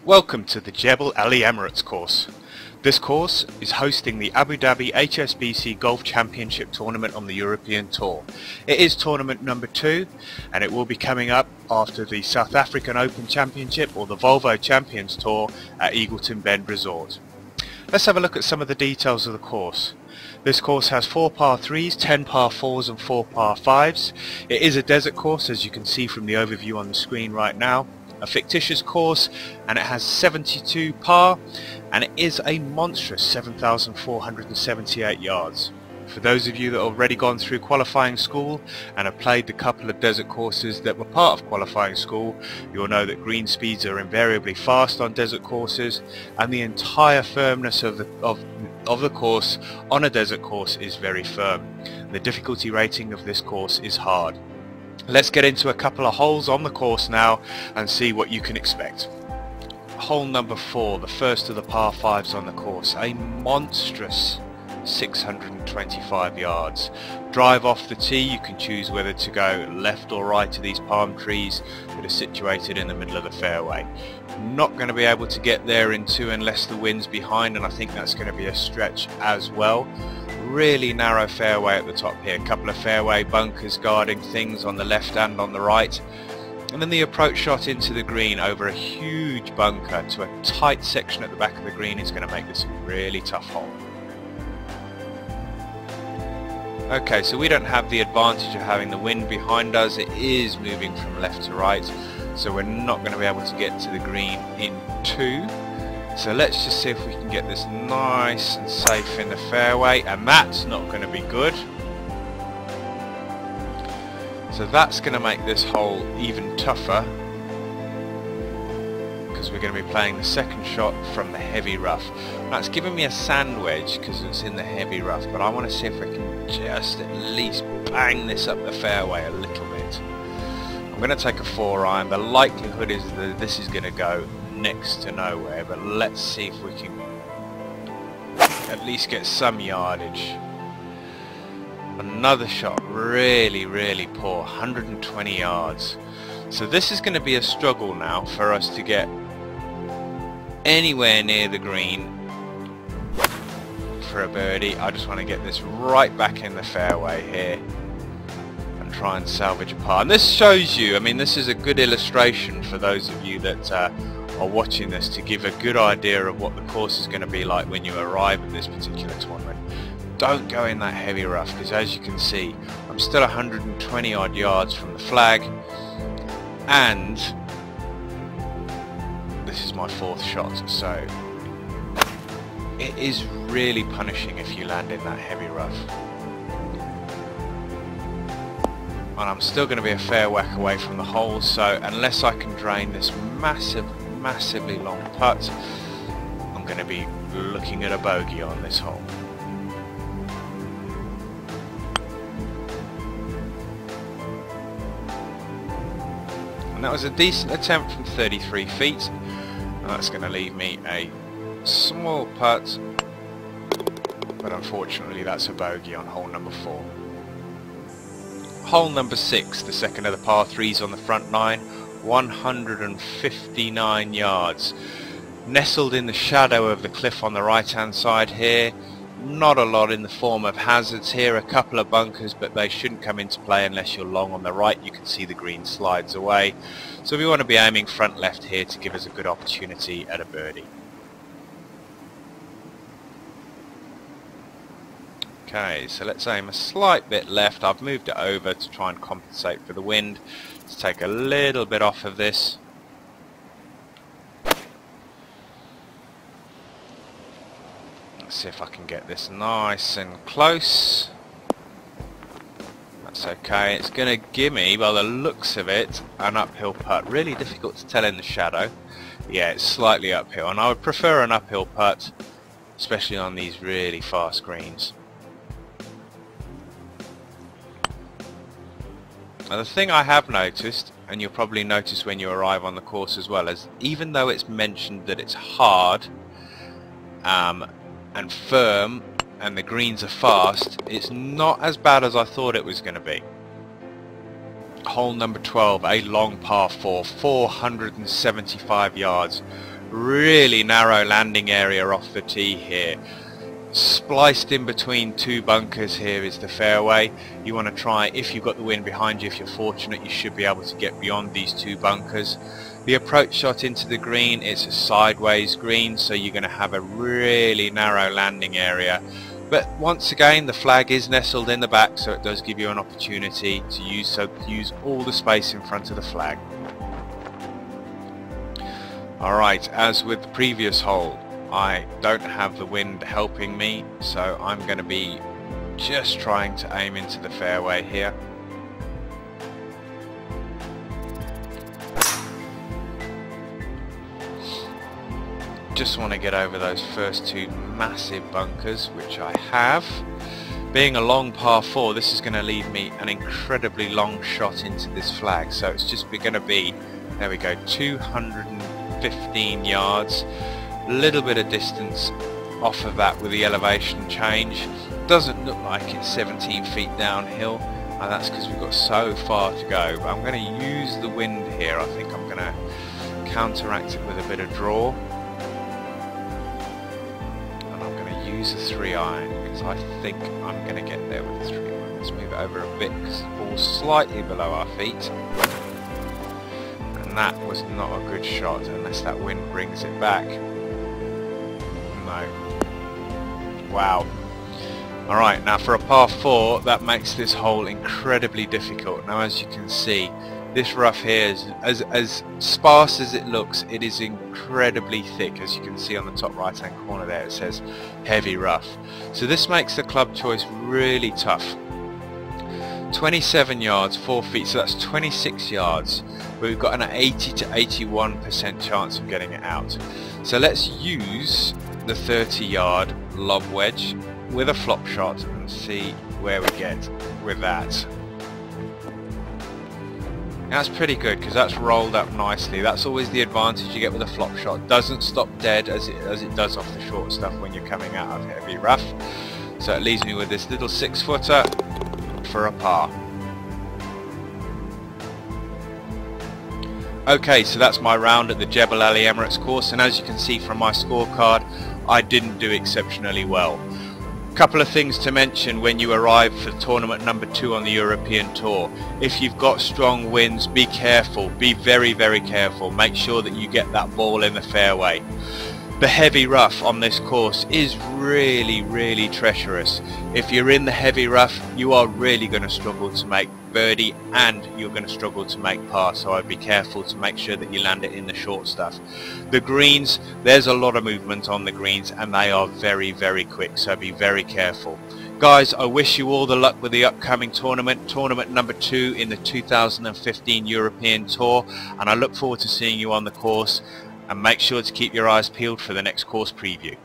Welcome to the Jebel Ali Emirates course. This course is hosting the Abu Dhabi HSBC Golf Championship Tournament on the European Tour. It is tournament number 2 and it will be coming up after the South African Open Championship or the Volvo Champions Tour at Eagleton Bend Resort. Let's have a look at some of the details of the course. This course has 4 par 3s, 10 par 4s and 4 par 5s. It is a desert course, as you can see from the overview on the screen right now. A fictitious course, and it has 72 par, and it is a monstrous 7,478 yards. For those of you that have already gone through qualifying school and have played the couple of desert courses that were part of qualifying school, you'll know that green speeds are invariably fast on desert courses, and the entire firmness of the course on a desert course is very firm. The difficulty rating of this course is hard. Let's get into a couple of holes on the course now and see what you can expect. Hole number 4, the first of the par 5s on the course, a monstrous 625 yards. Drive off the tee, you can choose whether to go left or right to these palm trees that are situated in the middle of the fairway. Not going to be able to get there in 2 unless the wind's behind, and I think that's going to be a stretch as well. Really narrow fairway at the top here, a couple of fairway bunkers guarding things on the left and on the right, and then the approach shot into the green over a huge bunker to a tight section at the back of the green is going to make this a really tough hole. Okay, so we don't have the advantage of having the wind behind us. It is moving from left to right, so we're not going to be able to get to the green in 2. So let's just see if we can get this nice and safe in the fairway, and that's not going to be good. So that's going to make this hole even tougher, because we're going to be playing the second shot from the heavy rough. Now it's giving me a sand wedge because it's in the heavy rough, but I want to see if I can just at least bang this up the fairway a little bit. I'm going to take a 4-iron. The likelihood is that this is going to go next to nowhere, but let's see if we can at least get some yardage. Another shot, really poor, 120 yards. So this is going to be a struggle now for us to get anywhere near the green for a birdie. I just want to get this right back in the fairway here and try and salvage a par. And this shows you, I mean, this is a good illustration for those of you that are watching this, to give a good idea of what the course is going to be like when you arrive at this particular tournament. Don't go in that heavy rough, because as you can see, I'm still 120 odd yards from the flag, and this is my 4th shot, so it is really punishing if you land in that heavy rough. And I'm still going to be a fair whack away from the hole, so unless I can drain this massively long putt, I'm going to be looking at a bogey on this hole. And that was a decent attempt from 33 feet, and that's going to leave me a small putt, but unfortunately that's a bogey on hole number 4. Hole number 6, the second of the par 3s on the front 9, 159 yards. Nestled in the shadow of the cliff on the right hand side here. Not a lot in the form of hazards here, a couple of bunkers, but they shouldn't come into play unless you're long on the right. You can see the green slides away, so we want to be aiming front left here to give us a good opportunity at a birdie. Okay, so let's aim a slight bit left. I've moved it over to try and compensate for the wind. Let's take a little bit off of this. Let's see if I can get this nice and close. That's okay. It's going to give me, by the looks of it, an uphill putt. Really difficult to tell in the shadow. Yeah, it's slightly uphill, and I would prefer an uphill putt, especially on these really fast greens. Now the thing I have noticed, and you'll probably notice when you arrive on the course as well, is even though it's mentioned that it's hard and firm and the greens are fast, it's not as bad as I thought it was going to be. Hole number 12, a long par 4, 475 yards. Really narrow landing area off the tee here. Spliced in between two bunkers here is the fairway. You want to try, if you've got the wind behind you, if you're fortunate, you should be able to get beyond these two bunkers. The approach shot into the green, it's a sideways green, so you're going to have a really narrow landing area. But once again, the flag is nestled in the back, so it does give you an opportunity to use all the space in front of the flag. Alright, as with the previous hole, I don't have the wind helping me, so I'm going to be just trying to aim into the fairway here. Just want to get over those first two massive bunkers, which I have. Being a long par 4, this is going to lead me an incredibly long shot into this flag, so it's just going to be, there we go, 215 yards. A little bit of distance off of that with the elevation change. Doesn't look like it's 17 feet downhill, and that's because we've got so far to go. But I'm going to use the wind here. I think I'm going to counteract it with a bit of draw, and I'm going to use a 3-iron because I think I'm going to get there with a 3-iron. Let's move it over a bit because the ball's slightly below our feet. And that was not a good shot unless that wind brings it back. No. Wow. Alright, now for a par 4, that makes this hole incredibly difficult. Now as you can see, this rough here is as sparse as it looks, it is incredibly thick. As you can see on the top right hand corner there, it says heavy rough. So this makes the club choice really tough. 27 yards, 4 feet, so that's 26 yards. But we've got an 80 to 81% chance of getting it out. So let's use the 30-yard lob wedge with a flop shot and see where we get with that. That's pretty good because that's rolled up nicely. That's always the advantage you get with a flop shot. Doesn't stop dead as it does off the short stuff when you're coming out of heavy rough. So it leaves me with this little 6-footer for a par. Okay, so that's my round at the Jebel Ali Emirates course, and as you can see from my scorecard, I didn't do exceptionally well. Couple of things to mention when you arrive for tournament number 2 on the European Tour. If you've got strong winds, be careful, be very, very careful. Make sure that you get that ball in the fairway. The heavy rough on this course is really, really treacherous. If you're in the heavy rough, you are really going to struggle to make birdie and you're going to struggle to make par, so I'd be careful to make sure that you land it in the short stuff. The greens, there's a lot of movement on the greens and they are very, very quick, so be very careful. Guys, I wish you all the luck with the upcoming tournament number 2 in the 2015 European Tour, and I look forward to seeing you on the course. And make sure to keep your eyes peeled for the next course preview.